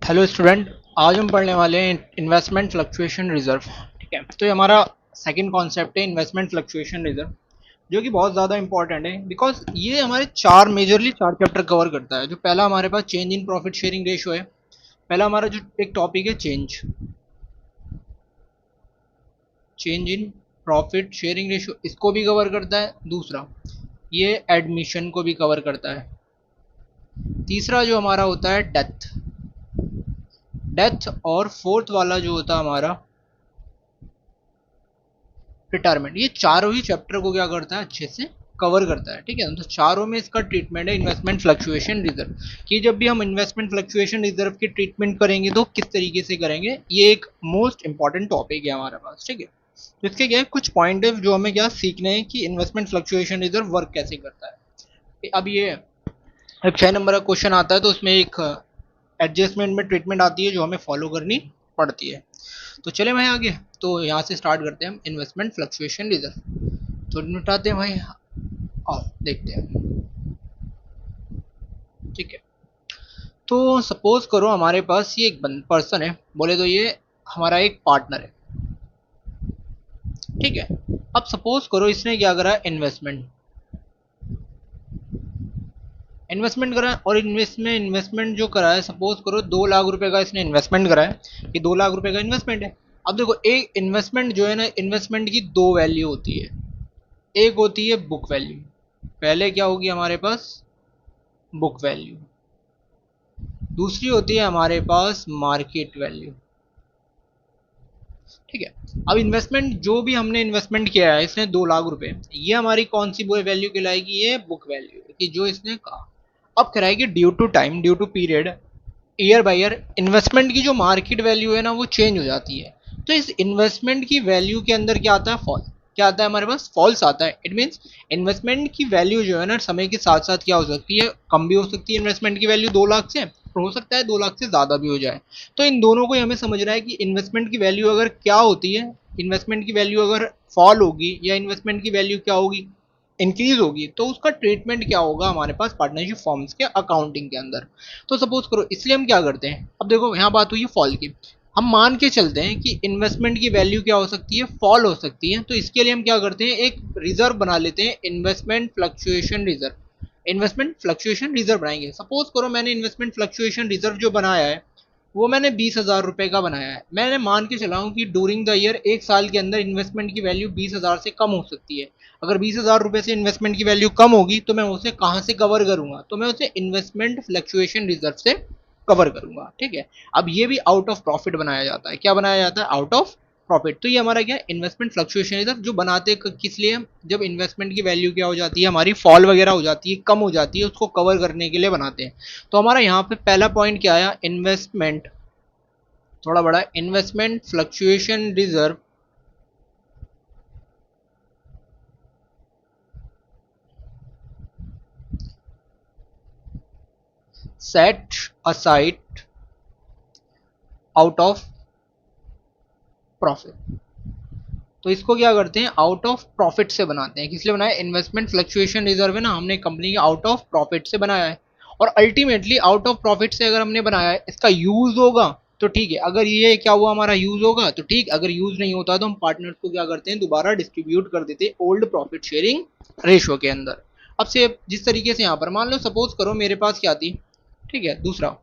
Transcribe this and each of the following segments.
Hello student. आज हम पढ़ने वाले हैं इन्वेस्टमेंट फ्लक्चुएशन रिजर्व। ठीक है, तो ये हमारा सेकंड कॉन्सेप्ट है इन्वेस्टमेंट फ्लक्चुएशन रिजर्व, जो कि बहुत ज़्यादा इंपॉर्टेंट है बिकॉज ये हमारे चार चैप्टर कवर करता है। जो पहला हमारे पास change in profit sharing ratio है। पहला हमारा जो एक टॉपिक है change in profit sharing ratio, इसको भी कवर करता है। दूसरा ये एडमिशन को भी कवर करता है। तीसरा जो हमारा होता है डेथ और फोर्थ वाला जो होता है हमारा रिटायरमेंट। ये चारों ही चैप्टर को क्या करता है, अच्छे से कवर करता है। ठीक है, तो चारों में इसका ट्रीटमेंट है इन्वेस्टमेंट फ्लक्चुएशन रिजर्व कि जब भी हम इन्वेस्टमेंट फ्लक्चुएशन रिजर्व की ट्रीटमेंट करेंगे तो किस तरीके से करेंगे, ये एक मोस्ट इंपॉर्टेंट टॉपिक है हमारे पास। ठीक है, तो इसके क्या है कुछ पॉइंट है जो हमें क्या सीखने हैं कि इन्वेस्टमेंट फ्लक्चुएशन रिजर्व वर्क कैसे करता है। अब ये अब 6 नंबर का क्वेश्चन आता है तो उसमें एक एडजस्टमेंट में ट्रीटमेंट आती है जो हमें फॉलो करनी पड़ती है। तो चले भाई आगे, तो यहाँ से स्टार्ट करते हैं हम इन्वेस्टमेंट फ्लक्चुएशन रिजर्व। तो निपटाते हैं भाई, आओ देखते हैं। ठीक है, तो सपोज करो हमारे पास ये एक पर्सन है, बोले तो ये हमारा एक पार्टनर है। ठीक है, अब सपोज करो इसने क्या करा, इन्वेस्टमेंट करा है। और इन्वेस्टमेंट जो करा है, सपोज करो 2 लाख रुपए का इसने इन्वेस्टमेंट करा है कि 2 लाख रुपए का इन्वेस्टमेंट है। अब देखो, एक इन्वेस्टमेंट जो है ना, इन्वेस्टमेंट की दो वैल्यू होती है। एक होती है बुक वैल्यू, पहले क्या होगी हमारे पास बुक वैल्यू। दूसरी होती है हमारे पास मार्केट वैल्यू। ठीक है, अब इन्वेस्टमेंट जो भी हमने इन्वेस्टमेंट किया है इसने 2 लाख रुपए, ये हमारी कौन सी वैल्यू कहलाएगी, ये बुक वैल्यू कि जो इसने कहा। अब कराएगी due to time, due to period, year by year investment की जो मार्केट वैल्यू है ना वो चेंज हो जाती है। तो इस इन्वेस्टमेंट की वैल्यू के अंदर क्या आता है, फॉल। क्या आता है हमारे पास, फॉल्स आता है। इट मीन्स इन्वेस्टमेंट की वैल्यू जो है ना समय के साथ साथ क्या हो सकती है, कम भी हो सकती है इन्वेस्टमेंट की वैल्यू 2 लाख से, और हो सकता है 2 लाख से ज़्यादा भी हो जाए। तो इन दोनों को ही हमें समझना है कि इन्वेस्टमेंट की वैल्यू अगर क्या होती है, इन्वेस्टमेंट की वैल्यू अगर फॉल होगी या इन्वेस्टमेंट की वैल्यू क्या होगी, इंक्रीज होगी, तो उसका ट्रीटमेंट क्या होगा हमारे पास पार्टनरशिप फॉर्म्स के अकाउंटिंग के अंदर। तो सपोज करो, इसलिए हम क्या करते हैं, अब देखो यहाँ बात हुई है फॉल की, हम मान के चलते हैं कि इन्वेस्टमेंट की वैल्यू क्या हो सकती है, फॉल हो सकती है। तो इसके लिए हम क्या करते हैं, एक रिजर्व बना लेते हैं, investment fluctuation reserve. Investment fluctuation reserve बनाएंगे। सपोज करो मैंने इन्वेस्टमेंट फ्लक्चुएशन रिजर्व जो बनाया है वो मैंने 20,000 रुपए का बनाया है। मैंने मान के चला हूँ कि ड्यूरिंग द ईयर एक साल के अंदर इन्वेस्टमेंट की वैल्यू 20,000 से कम हो सकती है। अगर 20,000 रुपए से इन्वेस्टमेंट की वैल्यू कम होगी तो मैं उसे कहाँ से कवर करूंगा, तो मैं उसे इन्वेस्टमेंट फ्लक्चुएशन रिजर्व से कवर करूंगा। ठीक है, अब ये भी आउट ऑफ प्रॉफिट बनाया जाता है। क्या बनाया जाता है, आउट ऑफ प्रॉफिट। तो ये हमारा क्या इन्वेस्टमेंट फ्लक्चुएशन रिजर्व जो बनाते किस लिए, जब इन्वेस्टमेंट की वैल्यू क्या हो जाती है हमारी, फॉल वगैरह हो जाती है, कम हो जाती है, उसको कवर करने के लिए बनाते हैं। तो हमारा यहाँ पे पहला पॉइंट क्या आया, इन्वेस्टमेंट, थोड़ा बड़ा, investment fluctuation reserve set aside out of profit. तो इसको क्या करते हैं, आउट ऑफ प्रॉफिट से बनाते हैं। किस लिए बनाया, इन्वेस्टमेंट फ्लक्चुएशन रिजर्व है ना, हमने कंपनी के आउट ऑफ प्रॉफिट से बनाया है। और अल्टीमेटली आउट ऑफ प्रॉफिट से अगर हमने बनाया है, इसका यूज होगा तो ठीक है, अगर ये क्या हुआ हमारा यूज होगा तो ठीक, अगर यूज नहीं होता तो हम पार्टनर्स को क्या करते हैं, दोबारा डिस्ट्रीब्यूट कर देते हैं ओल्ड प्रॉफिट शेयरिंग रेशियो के अंदर। अब से जिस तरीके से यहाँ पर मान लो, सपोज करो मेरे पास क्या थी। ठीक है, दूसरा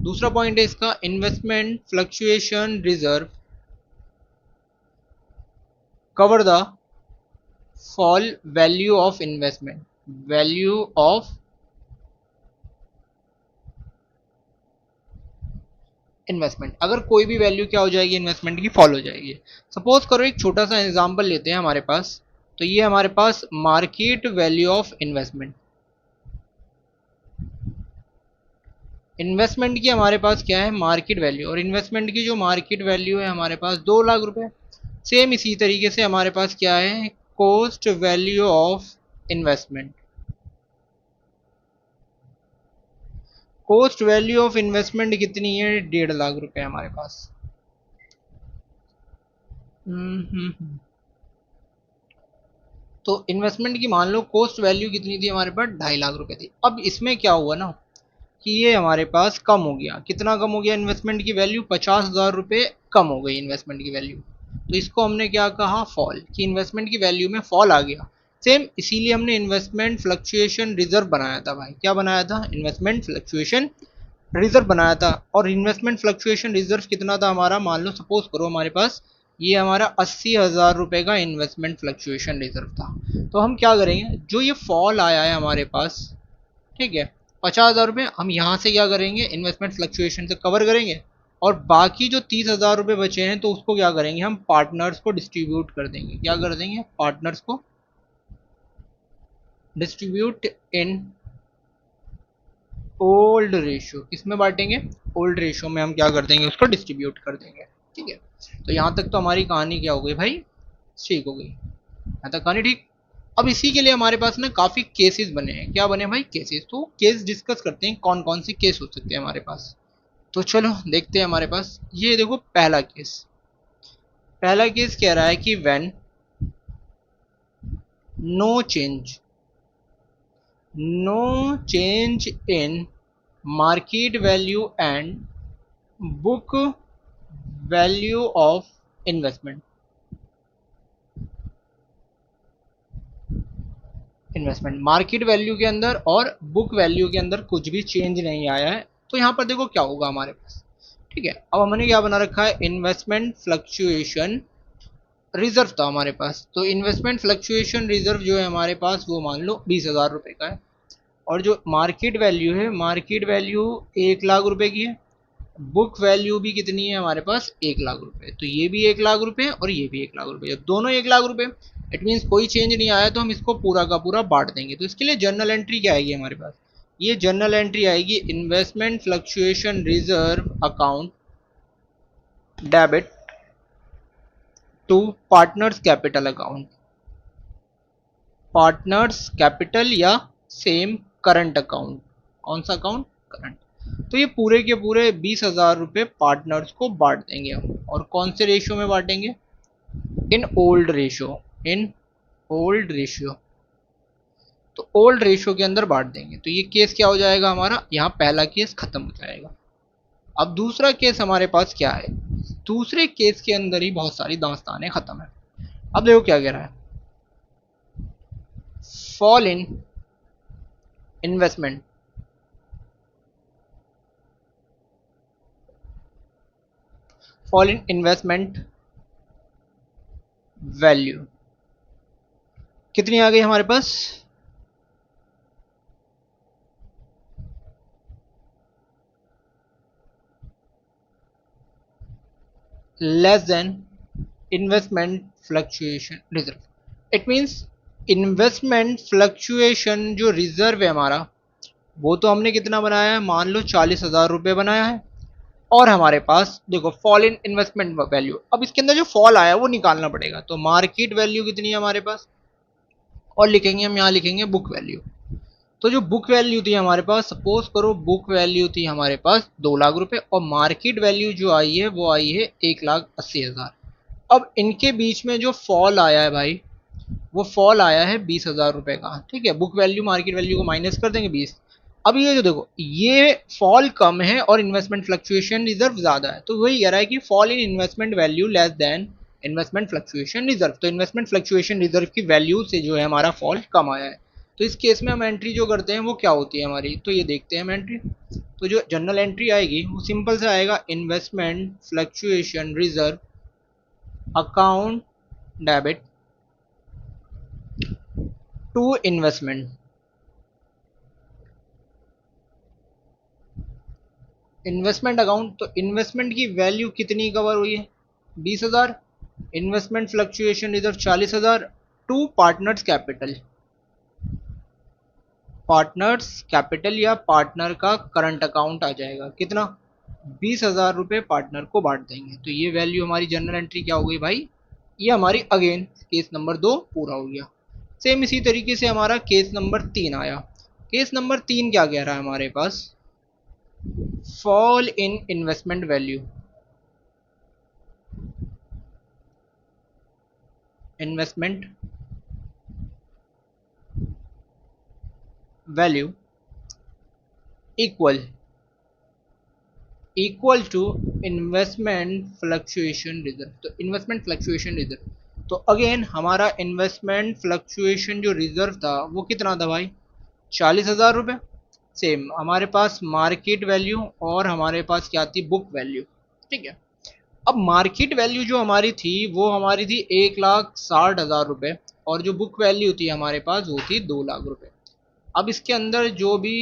दूसरा पॉइंट है इसका, investment fluctuation reserve cover the fall value of investment, value of investment. अगर कोई भी वैल्यू क्या हो जाएगी इन्वेस्टमेंट की, फॉल हो जाएगी। सपोज करो एक छोटा सा एग्जांपल लेते हैं हमारे पास, तो ये हमारे पास market value of investment, investment की हमारे पास क्या है, मार्केट वैल्यू, और इन्वेस्टमेंट की जो मार्केट वैल्यू है हमारे पास 2 लाख रुपए। सेम इसी तरीके से हमारे पास क्या है, cost value of investment, cost value of investment कितनी है, 1.5 लाख रुपए हमारे पास। तो इन्वेस्टमेंट की मान लो कॉस्ट वैल्यू कितनी थी हमारे पास, 2.5 लाख रुपए थी। अब इसमें क्या हुआ ना कि ये हमारे पास कम हो गया। कितना कम हो गया इन्वेस्टमेंट की वैल्यू? 50,000 रुपये कम हो गई इन्वेस्टमेंट की वैल्यू। तो इसको हमने क्या कहा? फॉल, कि इन्वेस्टमेंट की वैल्यू में फॉल आ गया। सेम इसीलिए हमने इन्वेस्टमेंट फ्लक्चुएशन रिजर्व बनाया था भाई। क्या बनाया था? इन्वेस्टमेंट फ्लक्चुएशन रिजर्व बनाया था। और इन्वेस्टमेंट फ्लक्चुएशन रिजर्व कितना था हमारा? मान लो सपोज करो हमारे पास ये हमारा 80,000 रुपये का इन्वेस्टमेंट फ्लक्चुएशन रिजर्व था। तो हम क्या करेंगे, जो ये फॉल आया है हमारे पास, ठीक है, 50,000 रुपये, हम यहाँ से क्या करेंगे? इन्वेस्टमेंट फ्लक्चुएशन से कवर करेंगे। और बाकी जो 30,000 रुपये बचे हैं तो उसको क्या करेंगे? हम पार्टनर्स को डिस्ट्रीब्यूट कर देंगे। क्या कर देंगे? पार्टनर्स को डिस्ट्रीब्यूट इन ओल्ड रेशियो। किसमें बांटेंगे? ओल्ड रेशियो में हम क्या कर देंगे? उसको डिस्ट्रीब्यूट कर देंगे। ठीक है, तो यहाँ तक तो हमारी कहानी क्या हो गई भाई? ठीक हो गई। यहाँ तक कहानी ठीक। अब इसी के लिए हमारे पास ना काफी केसेस बने हैं। क्या बने भाई? केसेस। तो केस डिस्कस करते हैं, कौन कौन से केस हो सकते हैं हमारे पास। तो चलो देखते हैं हमारे पास। ये देखो पहला केस। पहला केस कह रहा है कि when no change, no change in market value and book value of investment, market value के अंदर और बुक वैल्यू के अंदर कुछ भी चेंज नहीं आया है। तो यहाँ पर देखो क्या होगा हमारे पास। ठीक है, अब हमने क्या बना रखा है? इन्वेस्टमेंट फ्लक्चुएशन रिजर्व था हमारे पास। तो इन्वेस्टमेंट फ्लक्चुएशन रिजर्व जो है हमारे पास वो मान लो 20,000 रुपये का है। और जो मार्केट वैल्यू है, मार्केट वैल्यू 1,00,000 रुपये की है। बुक वैल्यू भी कितनी है हमारे पास? 1,00,000 रुपये। तो ये भी 1,00,000 रुपये और ये भी 1,00,000 रुपये, दोनों 1,00,000 रुपये। इट मीन्स कोई चेंज नहीं आया, तो हम इसको पूरा का पूरा बांट देंगे। तो इसके लिए जर्नल एंट्री क्या आएगी हमारे पास? ये जर्नल एंट्री आएगी investment fluctuation reserve account debit to partners capital account. Partners capital या सेम करंट अकाउंट। कौन सा अकाउंट? करंट। तो ये पूरे के पूरे 20,000 रुपये पार्टनर्स को बांट देंगे हम। और कौन से रेशियो में बांटेंगे? In old ratio, in old ratio. तो ओल्ड रेशियो के अंदर बांट देंगे। तो ये केस क्या हो जाएगा हमारा? यहाँ पहला केस खत्म हो जाएगा। अब दूसरा केस हमारे पास क्या है? दूसरे केस के अंदर ही बहुत सारी दास्तानें खत्म है। अब देखो क्या कह रहा है। Fall in investment, fall in investment value कितनी आ गई हमारे पास? Less than investment fluctuation reserve. It means investment fluctuation जो रिजर्व है हमारा, वो तो हमने कितना बनाया है? मान लो 40,000 रुपये बनाया है। और हमारे पास देखो फॉल इन इन्वेस्टमेंट वैल्यू। अब इसके अंदर जो फॉल आया वो निकालना पड़ेगा। तो मार्केट वैल्यू कितनी है हमारे पास? और लिखेंगे हम, यहाँ लिखेंगे बुक वैल्यू। तो जो बुक वैल्यू थी हमारे पास, सपोज करो बुक वैल्यू थी हमारे पास 2,00,000 रुपये और मार्केट वैल्यू जो आई है वो आई है 1,80,000। अब इनके बीच में जो फॉल आया है भाई, वो फॉल आया है 20,000 रुपये का। ठीक है, बुक वैल्यू मार्केट वैल्यू को माइनस कर देंगे 20। अब ये जो देखो ये फॉल कम है और इन्वेस्टमेंट फ्लक्चुएशन रिजर्व ज्यादा है। तो वही कह रहा है कि fall in investment value less than investment fluctuation reserve. तो इन्वेस्टमेंट फ्लक्चुएशन रिजर्व की वैल्यू से जो है हमारा फॉल कम आया है। तो इस केस में हम एंट्री जो करते हैं वो क्या होती है हमारी? तो ये देखते हैं हम एंट्री। तो जो जनरल एंट्री आएगी वो सिंपल से आएगा, investment fluctuation reserve account debit to investment. Investment account, तो इन्वेस्टमेंट की वैल्यू कितनी कवर हुई है? 20,000। Investment fluctuation reserve 40,000 to partners capital. Partners capital या पार्टनर का करंट अकाउंट आ जाएगा कितना? 20,000 रुपये पार्टनर को बांट देंगे। तो ये वैल्यू हमारी जनरल एंट्री क्या हो गई भाई? ये हमारी अगेन केस नंबर 2 पूरा हो गया। सेम इसी तरीके से हमारा केस नंबर 3 आया। केस नंबर 3 क्या कह रहा है हमारे पास? Fall in investment value, investment value equal equal to investment fluctuation reserve. तो इन्वेस्टमेंट फ्लक्चुएशन रिजर्व, तो अगेन हमारा इन्वेस्टमेंट फ्लक्चुएशन जो रिजर्व था वो कितना था भाई, 40,000 रुपये। सेम हमारे पास मार्केट वैल्यू और हमारे पास क्या थी, बुक वैल्यू। ठीक है, अब मार्केट वैल्यू जो हमारी थी वो हमारी थी 1,60,000 रुपये, और जो बुक वैल्यू थी हमारे पास वो थी 2 लाख रुपये। अब इसके अंदर जो भी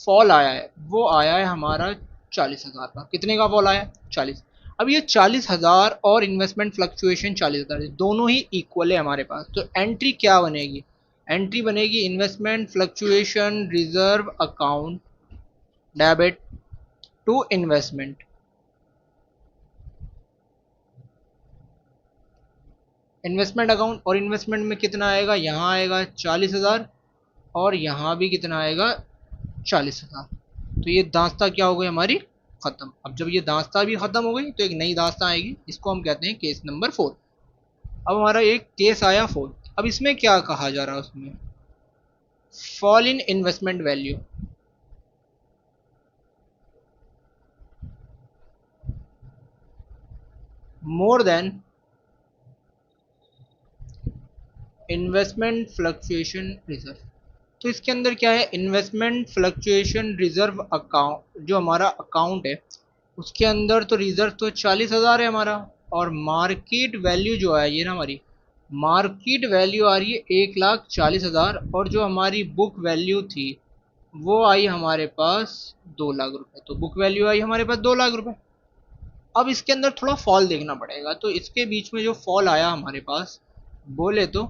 फॉल आया है वो आया है हमारा 40,000 का। कितने का फॉल आया, 40। अब ये 40,000 और इन्वेस्टमेंट फ्लक्चुएशन 40,000 दोनों ही इक्वल है हमारे पास, तो एंट्री क्या बनेगी, एंट्री बनेगी investment fluctuation reserve account debit to investment. Investment account और इन्वेस्टमेंट में कितना आएगा, यहाँ आएगा 40,000 और यहाँ भी कितना आएगा, 40,000। तो ये दास्ता क्या हो गई हमारी, खत्म। अब जब ये दास्ता भी खत्म हो गई तो एक नई दास्ता आएगी, इसको हम कहते हैं केस नंबर 4। अब हमारा एक केस आया 4। अब इसमें क्या कहा जा रहा है, उसमें fall in investment value more than investment fluctuation reserve. तो इसके अंदर क्या है, इन्वेस्टमेंट फ्लक्चुएशन रिजर्व अकाउंट जो हमारा अकाउंट है उसके अंदर तो रिजर्व तो 40,000 है हमारा, और मार्केट वैल्यू जो है ये ना हमारी मार्केट वैल्यू आ रही है 1,40,000, और जो हमारी बुक वैल्यू थी वो आई हमारे पास 2 लाख रुपए। तो बुक वैल्यू आई हमारे पास 2 लाख रुपए। अब इसके अंदर थोड़ा फॉल देखना पड़ेगा, तो इसके बीच में जो फॉल आया हमारे पास बोले तो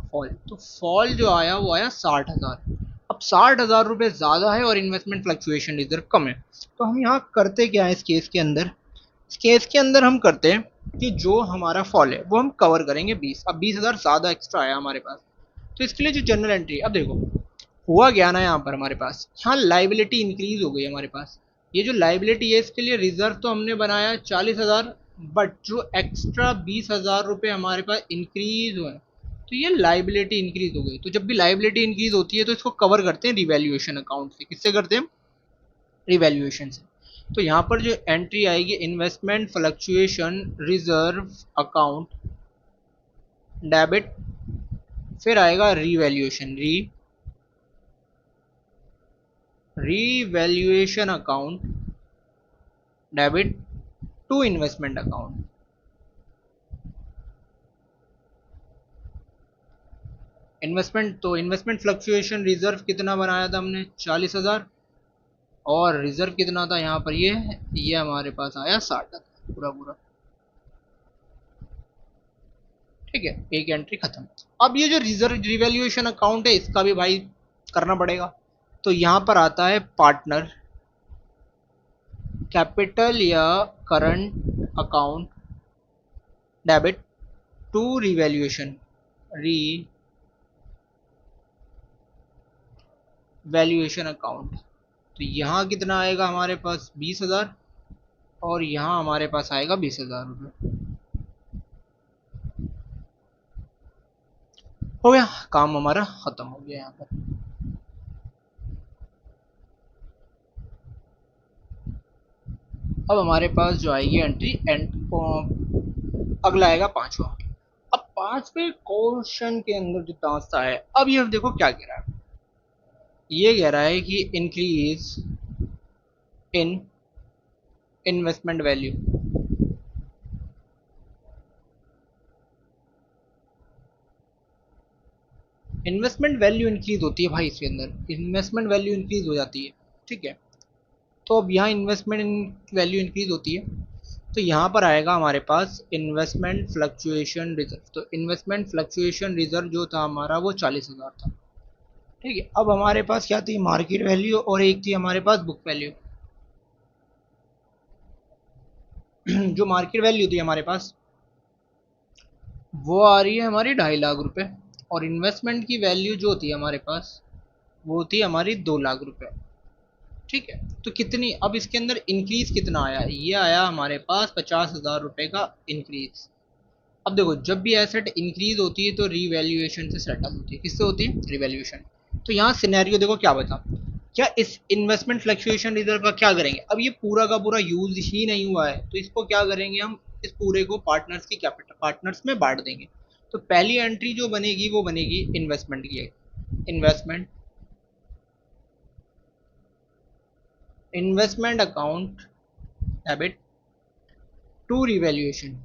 फॉल जो आया वो आया 60,000। अब 60,000 रुपये ज़्यादा है और इन्वेस्टमेंट फ्लक्चुएशन रिजर्व कम है, तो हम यहाँ करते क्या है इस केस के अंदर, इस केस के अंदर हम करते हैं कि जो हमारा फॉल है वो हम कवर करेंगे 20। अब 20,000 ज़्यादा एक्स्ट्रा आया हमारे पास, तो इसके लिए जो जनरल एंट्री, अब देखो हुआ क्या ना, यहाँ पर हमारे पास यहाँ लाइबिलिटी इंक्रीज हो गई हमारे पास। ये जो लाइबिलिटी है इसके लिए रिजर्व तो हमने बनाया 40,000, बट जो एक्स्ट्रा 20,000 रुपये हमारे पास इंक्रीज हुए तो ये लाइबिलिटी इंक्रीज हो गई। तो जब भी लाइबिलिटी इंक्रीज होती है तो इसको कवर करते हैं रिवैल्यूएशन अकाउंट से। किससे करते हैं, रिवैल्यूएशन से। तो यहाँ पर जो एंट्री आएगी investment fluctuation reserve account debit, फिर आएगा revaluation, revaluation account debit to investment account. Investment तो इन्वेस्टमेंट फ्लक्चुएशन रिजर्व कितना बनाया था हमने, 40,000, और रिजर्व कितना था यहाँ पर, ये हमारे पास आया 60,000 पूरा पूरा। ठीक है, एक एंट्री खत्म। अब ये जो रिजर्व रिवैल्यूएशन अकाउंट है इसका भी भाई करना पड़ेगा। तो यहाँ पर आता है पार्टनर कैपिटल या current account debit to revaluation, valuation account. तो यहाँ कितना आएगा हमारे पास 20,000, और यहाँ हमारे पास आएगा 20,000 रुपये। हो गया, काम हमारा खत्म हो गया यहाँ पर। अब हमारे पास जो आएगी एंट्री अगला आएगा 5वां। अब 5वें क्वेश्चन के अंदर जो दास्ता है, अब ये देखो क्या कह रहा है, ये कह रहा है कि increase in investment value. Investment value increase होती है भाई, इसके अंदर इन्वेस्टमेंट वैल्यू इंक्रीज हो जाती है। ठीक है, तो अब यहाँ इन्वेस्टमेंट वैल्यू इंक्रीज होती है, तो यहाँ पर आएगा हमारे पास इन्वेस्टमेंट फ्लक्चुएशन रिजर्व। तो इन्वेस्टमेंट फ्लक्चुएशन रिजर्व जो था हमारा वो 40,000 था। ठीक है, अब हमारे पास क्या थी, मार्केट वैल्यू और एक थी हमारे पास बुक वैल्यू। जो मार्केट वैल्यू थी हमारे पास वो आ रही है हमारी 2.5 लाख रुपए, और इन्वेस्टमेंट की वैल्यू जो थी हमारे पास वो थी हमारी 2 लाख रुपए। ठीक है, तो कितनी, अब इसके अंदर इंक्रीज कितना आया, ये आया हमारे पास 50,000 रुपए का इंक्रीज। अब देखो जब भी एसेट इंक्रीज होती है तो रीवैल्यूएशन से सेटल होती है, किससे होती है, रिवैल्यूएशन। तो यहाँ सिनेरियो देखो क्या बता, क्या इस इन्वेस्टमेंट फ्लक्चुएशन रिजर्व का क्या करेंगे? अब ये पूरा का पूरा यूज ही नहीं हुआ है, तो इसको क्या करेंगे हम, इस पूरे को पार्टनर्स की कैपिटल पार्टनर्स में बांट देंगे। तो पहली एंट्री जो बनेगी वो बनेगी इन्वेस्टमेंट की, investment investment account debit to revaluation,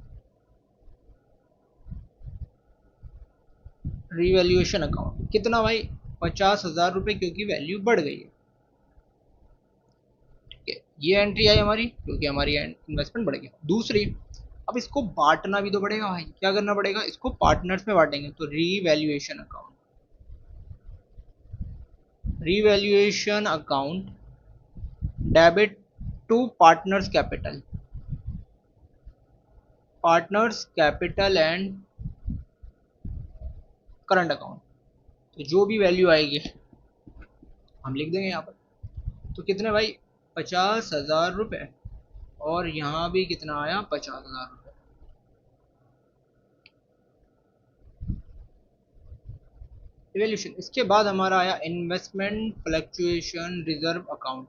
revaluation account कितना भाई, 50,000 रुपये, क्योंकि वैल्यू बढ़ गई है। ठीक है, ये एंट्री आई हमारी क्योंकि हमारी इन्वेस्टमेंट बढ़ गया। दूसरी, अब इसको बांटना भी तो पड़ेगा भाई, क्या करना पड़ेगा, इसको पार्टनर्स में बांटेंगे, तो revaluation account, revaluation account debit to partners capital, partners capital and current account. तो जो भी वैल्यू आएगी हम लिख देंगे यहाँ पर। तो कितने भाई, 50,000 रुपये, और यहाँ भी कितना आया, 50,000 रुपये। इवैल्यूएशन, इसके बाद हमारा आया investment fluctuation reserve account,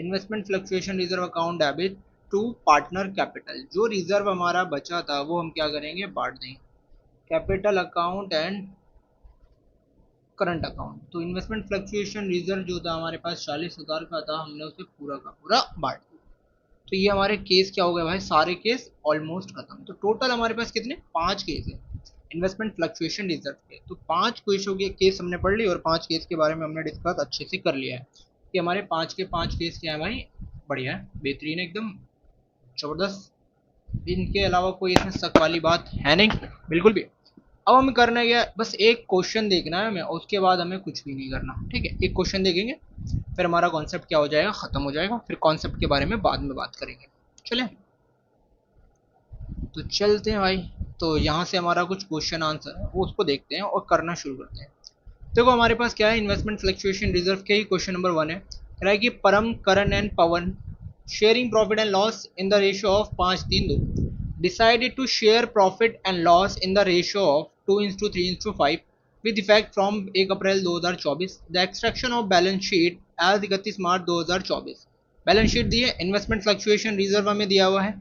investment fluctuation reserve account debit to partner capital. जो रिजर्व हमारा बचा था वो हम क्या करेंगे, बांट देंगे, capital account and current account. तो इन्वेस्टमेंट फ्लक्चुएशन रिजर्व जो था हमारे पास 40,000 का था, हमने उसे पूरा का पूरा बांट दिया। तो ये हमारे केस क्या हो गए भाई, सारे केस ऑलमोस्ट खत्म। तो टोटल हमारे पास कितने, 5 केस है इन्वेस्टमेंट फ्लक्चुएशन रिजर्व के। तो 5 केसों के केस हमने पढ़ ली, और 5 केस के बारे में हमने डिस्कस अच्छे से कर लिया है कि हमारे 5 के 5 केस क्या है भाई, बढ़िया है, बेहतरीन है, एकदम जबरदस्त। इनके अलावा कोई इसमें शक वाली बात है नहीं, बिल्कुल भी। अब हमें करना क्या है, बस एक क्वेश्चन देखना है हमें, उसके बाद हमें कुछ भी नहीं करना। ठीक है, एक क्वेश्चन देखेंगे, फिर हमारा कॉन्सेप्ट क्या हो जाएगा, खत्म हो जाएगा, फिर कॉन्सेप्ट के बारे में बाद में बात करेंगे। चलें, तो चलते हैं भाई। तो यहाँ से हमारा कुछ क्वेश्चन आंसर है वो उसको देखते हैं और करना शुरू करते हैं। देखो हमारे पास क्या है, इन्वेस्टमेंट फ्लक्चुएशन रिजर्व के ही क्वेश्चन नंबर 1 है, कह रहा है कि Param, Karan and Pawan sharing profit and loss in the ratio of 5-3-2 decided to share profit and loss in the ratio of 2:3:5 with effect from 1 April 2024। The extraction of balance sheet as 31 March 2024। Balance sheet दी है, investment fluctuation reserve हमें दिया हुआ है।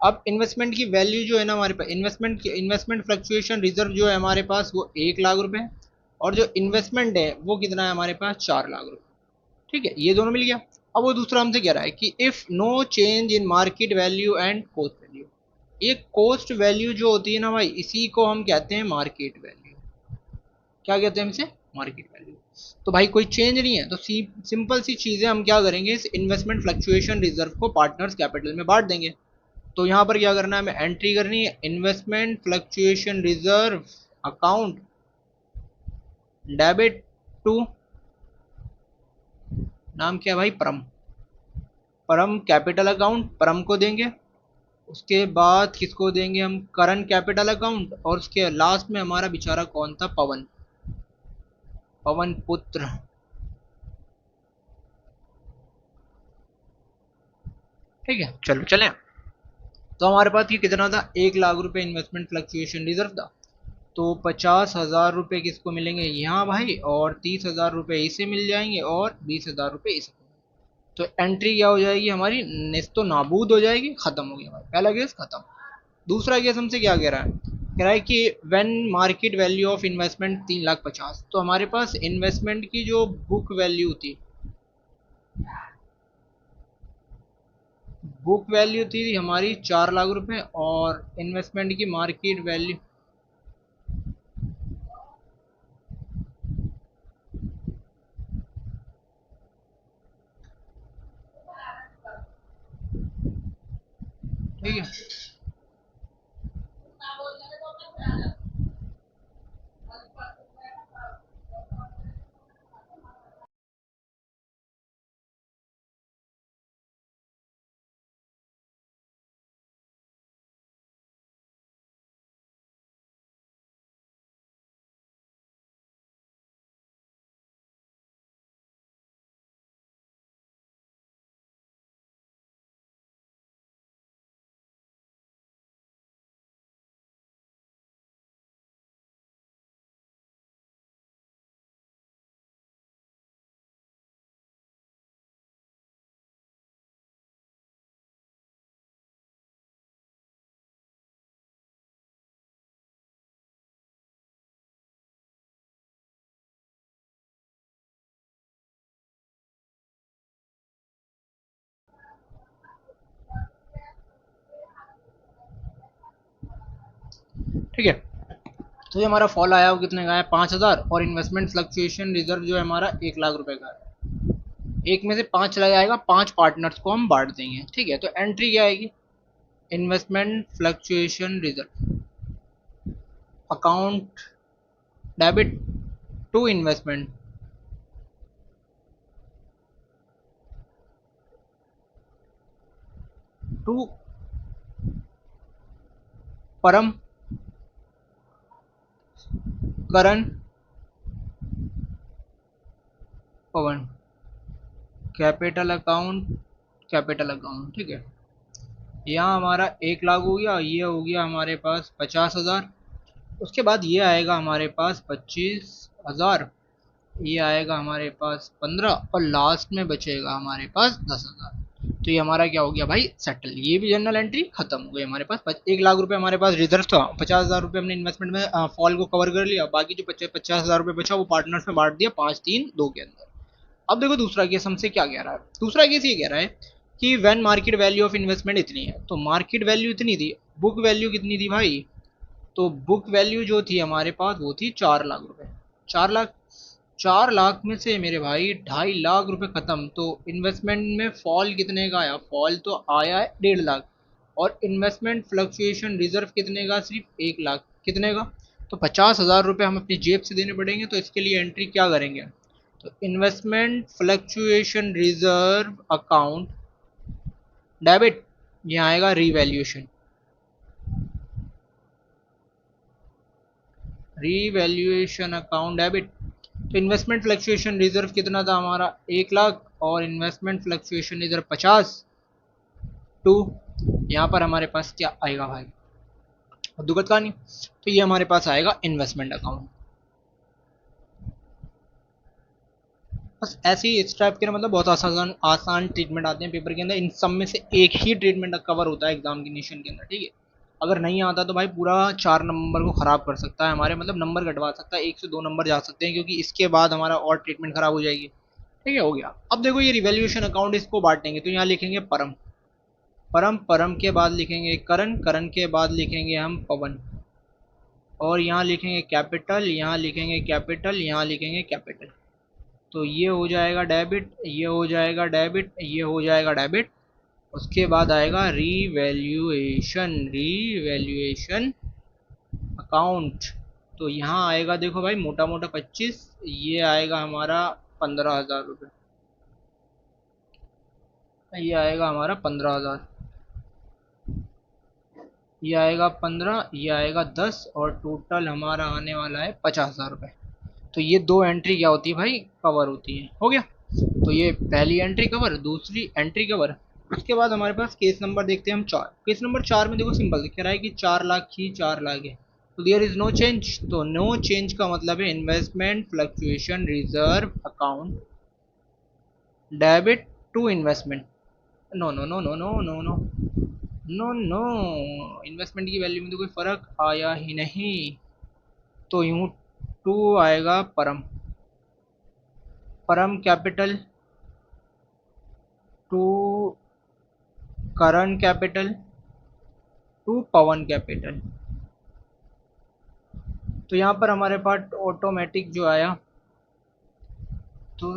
अब investment की value जो है ना हमारे पास, इन्वेस्टमेंट फ्लक्चुएशन रिजर्व जो है हमारे पास वो 1 लाख रुपए है, और जो इन्वेस्टमेंट है वो कितना है हमारे पास, 4 लाख रुपए। ठीक है, ये दोनों मिल गया। अब वो दूसरा हमसे कह रहा है कि if no change in market value and cost value. ये कॉस्ट वैल्यू जो होती है ना भाई, इसी को हम कहते हैं मार्केट वैल्यू। क्या कहते हैं इसे, मार्केट वैल्यू। तो भाई कोई चेंज नहीं है, तो सिंपल सी चीजें हम क्या करेंगे, इस इन्वेस्टमेंट फ्लक्चुएशन रिजर्व को पार्टनर्स कैपिटल में बांट देंगे। तो यहाँ पर क्या करना है, हमें एंट्री करनी है, investment fluctuation reserve account debit to, नाम क्या है भाई, परम, परम कैपिटल अकाउंट, परम को देंगे। उसके बाद किसको देंगे हम, करंट कैपिटल अकाउंट, और उसके लास्ट में हमारा बेचारा कौन था, पवन, पवन पुत्र। ठीक है, चलो चलें। तो हमारे पास ये कितना था, 1 लाख रुपए इन्वेस्टमेंट फ्लक्चुएशन रिजर्व था। तो 50,000 रुपये किसको मिलेंगे यहाँ भाई, और 30,000 रुपये इसे मिल जाएंगे, और 20,000 रुपये इसे। तो एंट्री क्या हो जाएगी हमारी, नेस्तो नाबूद हो जाएगी, खत्म हो गया हमारा पहला केस खत्म। दूसरा केस हमसे क्या कह रहा है, कह रहा है कि when market value of investment 3,50,000। तो हमारे पास इन्वेस्टमेंट की जो बुक वैल्यू थी, बुक वैल्यू थी हमारी 4 लाख रुपए, और इन्वेस्टमेंट की मार्केट वैल्यू, ठीक है। ठीक है। तो ये हमारा फॉल आया वो कितने का है 5,000, और इन्वेस्टमेंट फ्लक्चुएशन रिजर्व जो है हमारा 1 लाख रुपए का है। एक में से 5 चला जाएगा, 5 पार्टनर्स को हम बांट देंगे। ठीक है, तो एंट्री क्या आएगी, investment fluctuation reserve account debit to investment to Param Karan Pawan capital account. ठीक है, यहाँ हमारा 1 लाख हो गया, ये हो गया हमारे पास 50,000। उसके बाद ये आएगा हमारे पास 25,000, ये आएगा हमारे पास 15, और लास्ट में बचेगा हमारे पास 10,000। तो ये हमारा क्या हो गया भाई, सेटल। ये भी जर्नल एंट्री खत्म हो गई हमारे पास। 1 लाख रुपए हमारे पास रिजर्व था, 50,000 रुपये हमने इन्वेस्टमेंट में फॉल को कवर कर लिया, बाकी जो 50,000 रुपये बचा वो पार्टनर्स में बांट दिया 5, 3, 2 के अंदर। अब देखो दूसरा केस हमसे क्या कह रहा है। दूसरा केस ये कह रहा है कि when market value of investment इतनी है, तो मार्केट वैल्यू इतनी थी, बुक वैल्यू कितनी थी भाई, तो बुक वैल्यू जो थी हमारे पास वो थी 4 लाख रुपए। 4 लाख, 4 लाख में से मेरे भाई 2.5 लाख रुपए खत्म, तो इन्वेस्टमेंट में फॉल कितने का आया, फॉल तो आया है 1.5 लाख, और इन्वेस्टमेंट फ्लक्चुएशन रिजर्व कितने का, सिर्फ 1 लाख। कितने का, तो 50,000 रुपये हम अपनी जेब से देने पड़ेंगे। तो इसके लिए एंट्री क्या करेंगे, तो investment fluctuation reserve account debit, ये आएगा रीवैल्यूएशन, रीवैल्यूएशन अकाउंट डेबिट। तो इन्वेस्टमेंट फ्लक्चुएशन रिजर्व कितना था हमारा 1 लाख, और इन्वेस्टमेंट फ्लक्चुएशन रिजर्व 50 टू, यहाँ पर हमारे पास क्या आएगा भाई, दुगत का नहीं, तो ये हमारे पास आएगा इन्वेस्टमेंट अकाउंट। बस ऐसे ही इस टाइप के ना, मतलब बहुत आसान आसान ट्रीटमेंट आते हैं पेपर के अंदर। इन सब में से एक ही ट्रीटमेंट कवर होता है एग्जामिनेशन के अंदर। ठीक है, अगर नहीं आता तो भाई पूरा 4 नंबर को खराब कर सकता है हमारे, मतलब नंबर घटवा सकता है, 1 से 2 नंबर जा सकते हैं, क्योंकि इसके बाद हमारा और ट्रीटमेंट खराब हो जाएगी। ठीक है, हो गया। अब देखो ये रिवैल्यूएशन अकाउंट इसको बांटेंगे, तो यहाँ लिखेंगे परम, परम, परम के बाद लिखेंगे करण, करण के बाद लिखेंगे हम पवन, और यहाँ लिखेंगे कैपिटल, यहाँ लिखेंगे कैपिटल, यहाँ लिखेंगे कैपिटल। तो ये हो जाएगा डेबिट, ये हो जाएगा डेबिट, ये हो जाएगा डेबिट। उसके बाद आएगा रीवैल्यूएशन, रीवैल्यूएशन अकाउंट। तो यहाँ आएगा देखो भाई मोटा मोटा 25, ये आएगा हमारा 15,000 रुपये, ये आएगा हमारा 15,000, ये आएगा 15, ये आएगा 10, और टोटल हमारा आने वाला है 50,000 रुपये। तो ये दो एंट्री क्या होती है भाई, कवर होती है। हो गया, तो ये पहली एंट्री कवर, दूसरी एंट्री कवर। उसके बाद हमारे पास केस नंबर देखते हैं हम 4। केस नंबर 4 में देखो सिंपल दिख रहा है कि 4 लाख ही 4 लाख है, तो देयर इज नो चेंज। तो नो चेंज का मतलब है investment fluctuation reserve account debit to investment. No no no no no no no no no, investment की वैल्यू में तो कोई फर्क आया ही नहीं। तो यूं टू आएगा Param, Param capital to Karan capital to Pawan capital. तो यहाँ पर हमारे पास ऑटोमेटिक जो आया तो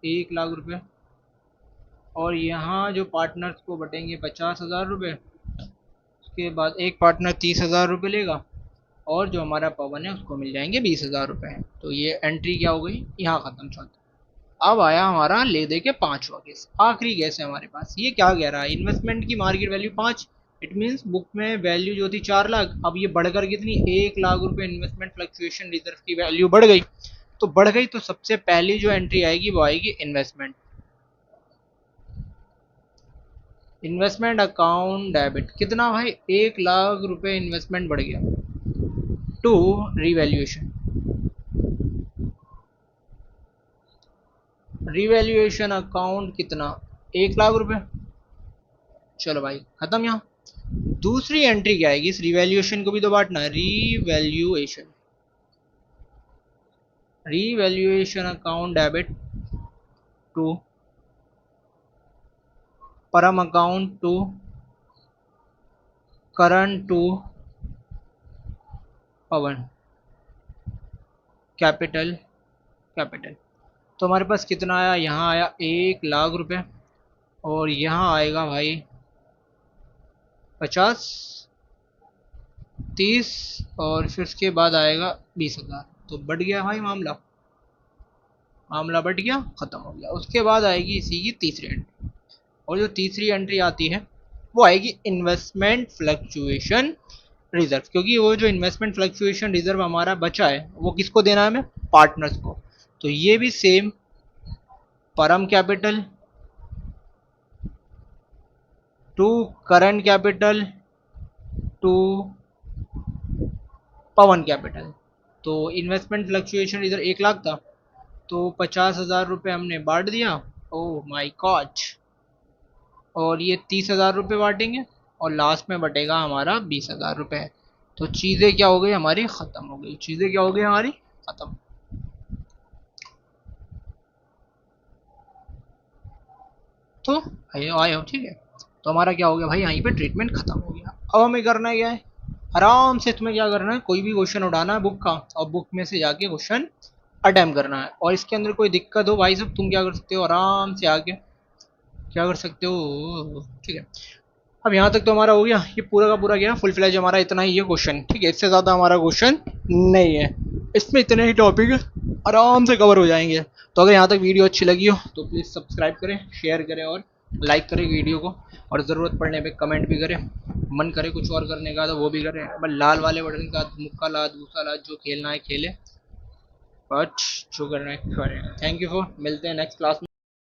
1 लाख रुपए, और यहाँ जो पार्टनर्स को बटेंगे 50,000 रुपये। उसके बाद एक पार्टनर 30,000 रुपये लेगा, और जो हमारा पवन है उसको मिल जाएंगे 20,000 रुपये। तो ये एंट्री क्या हो गई, यहाँ खत्म। चौथा, अब आया हमारा ले दे के 5वां केस, आखिरी केस है हमारे पास। ये क्या कह रहा है, इन्वेस्टमेंट की market value 5, it means book में वैल्यू जो थी 4 लाख, अब ये बढ़कर कितनी 1 लाख रुपए, इन्वेस्टमेंट फ्लक्चुएशन रिजर्व की वैल्यू बढ़ गई। तो बढ़ गई तो सबसे पहली जो एंट्री आएगी वो आएगी इन्वेस्टमेंट, इन्वेस्टमेंट अकाउंट डेबिट। कितना भाई, 1 लाख रुपए इन्वेस्टमेंट बढ़ गया, टू रिवैल्यूएशन, रिवैल्यूएशन अकाउंट कितना, 1 लाख रुपए। चलो भाई खत्म। यहाँ दूसरी एंट्री क्या आएगी, इस रिवैल्यूएशन को भी तो बांटना है, revaluation, revaluation account debit to Param account to current to Pawan capital capital. तो हमारे पास कितना आया, यहाँ आया 1 लाख रुपए, और यहाँ आएगा भाई 50, 30, और फिर उसके बाद आएगा 20 हजार। तो बढ़ गया भाई मामला, मामला बढ़ गया, खत्म हो गया। उसके बाद आएगी इसी की तीसरी एंट्री, और जो तीसरी एंट्री आती है वो आएगी इन्वेस्टमेंट फ्लक्चुएशन रिजर्व, क्योंकि वो जो इन्वेस्टमेंट फ्लक्चुएशन रिजर्व हमारा बचा है वो किसको देना है, हमें पार्टनर्स को। तो ये भी same, Param capital to current capital to Pawan capital. तो इन्वेस्टमेंट फ्लक्चुएशन रिजर्व 1 लाख था, तो 50 हजार रुपये हमने बांट दिया, ओह माई गॉड, और ये 30 हजार रुपये बांटेंगे, और लास्ट में बटेगा हमारा 20 हजार रुपये। तो चीज़ें क्या हो गई हमारी, ख़त्म हो गई, चीज़ें क्या हो गई हमारी, ख़त्म। तो आए हो, ठीक है। तो हमारा क्या हो गया भाई, यहीं पे ट्रीटमेंट खत्म हो गया। अब हमें करना क्या है, आराम से तुम्हें क्या करना है, कोई भी क्वेश्चन उठाना है बुक का, और बुक में से जाके क्वेश्चन अटेम्प्ट करना है। और इसके अंदर कोई दिक्कत हो भाई साहब, तुम क्या कर सकते हो, आराम से आके क्या कर सकते हो, ठीक है। अब यहाँ तक तो हमारा हो गया, ये पूरा का पूरा गया फुल फ्लैज हमारा इतना ही है क्वेश्चन, ठीक है। इससे ज़्यादा हमारा क्वेश्चन नहीं है, इसमें इतने ही टॉपिक आराम से कवर हो जाएंगे। तो अगर यहाँ तक वीडियो अच्छी लगी हो तो प्लीज़ सब्सक्राइब करें, शेयर करें और लाइक करें वीडियो को, और ज़रूरत पड़ने पे कमेंट भी करें। मन करे कुछ और करने का तो वो भी करें, बस लाल वाले बटन का मुक्का ला दूसरा ला, जो खेलना है खेले, बट जो करना है करें। थैंक यू फॉर, मिलते हैं नेक्स्ट क्लास में।